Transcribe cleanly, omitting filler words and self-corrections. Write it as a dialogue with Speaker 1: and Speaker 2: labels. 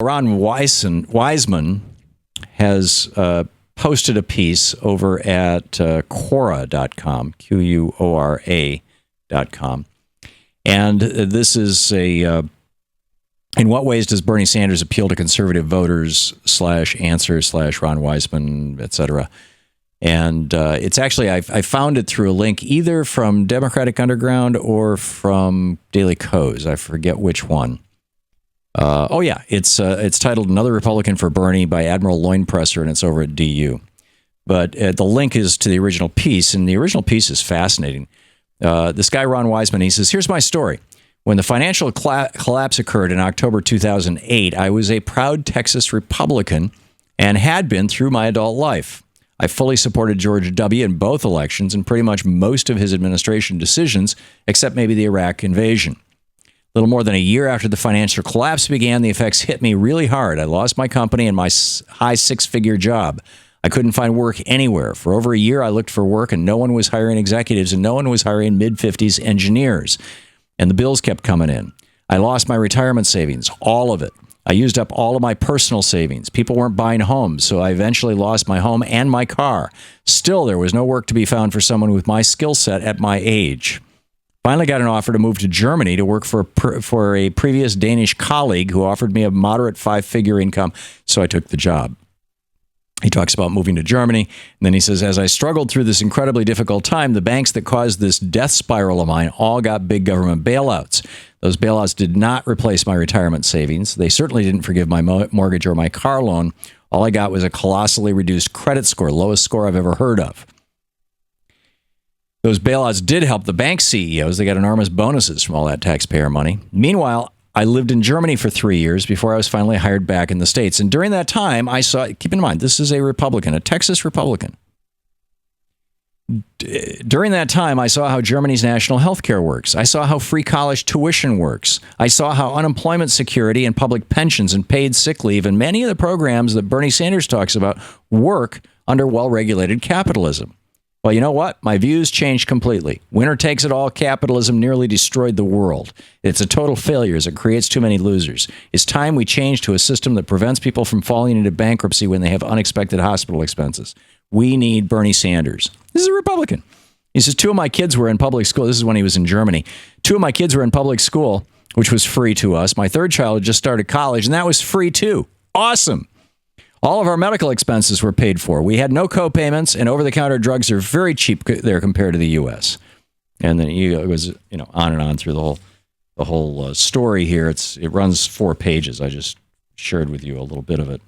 Speaker 1: Ron Wiseman has posted a piece over at Quora.com, Quora.com. And this is in what ways does Bernie Sanders appeal to conservative voters / Ron Wiseman, etc. And it's actually, I found it through a link either from Democratic Underground or from Daily Kos. I forget which one. It's titled "Another Republican for Bernie" by Admiral Loinpresser, and it's over at DU. But the link is to the original piece, and the original piece is fascinating. This guy, Ron Wiseman, he says, "Here's my story. When the financial collapse occurred in October 2008, I was a proud Texas Republican and had been through my adult life. I fully supported George W. in both elections and pretty much most of his administration decisions, except maybe the Iraq invasion. A little more than a year after the financial collapse began, the effects hit me really hard. I lost my company and my high six-figure job. I couldn't find work anywhere. For over a year, I looked for work, and no one was hiring executives, and no one was hiring mid-50s engineers. And the bills kept coming in. I lost my retirement savings, all of it. I used up all of my personal savings. People weren't buying homes, so I eventually lost my home and my car. Still, there was no work to be found for someone with my skill set at my age. Finally got an offer to move to Germany to work for a previous Danish colleague who offered me a moderate five-figure income, so I took the job." He talks about moving to Germany, and then he says, "As I struggled through this incredibly difficult time, the banks that caused this death spiral of mine all got big government bailouts. Those bailouts did not replace my retirement savings. They certainly didn't forgive my mortgage or my car loan. All I got was a colossally reduced credit score, lowest score I've ever heard of. Those bailouts did help the bank CEOs. They got enormous bonuses from all that taxpayer money. Meanwhile, I lived in Germany for 3 years before I was finally hired back in the States. And during that time, I saw, keep in mind, this is a Republican, a Texas Republican. During that time, I saw how Germany's national health care works. I saw how free college tuition works. I saw how unemployment security and public pensions and paid sick leave and many of the programs that Bernie Sanders talks about work under well-regulated capitalism. Well, you know what? My views changed completely. Winner takes it all. Capitalism nearly destroyed the world. It's a total failure as it creates too many losers. It's time we change to a system that prevents people from falling into bankruptcy when they have unexpected hospital expenses. We need Bernie Sanders." This is a Republican. He says, "2 of my kids were in public school." This is when he was in Germany. "2 of my kids were in public school, which was free to us. My 3rd child had just started college, and that was free too. Awesome. All of our medical expenses were paid for. We had no co-payments, and over-the-counter drugs are very cheap there compared to the U.S." And then he goes, on and on through the whole story here. It runs 4 pages. I just shared with you a little bit of it.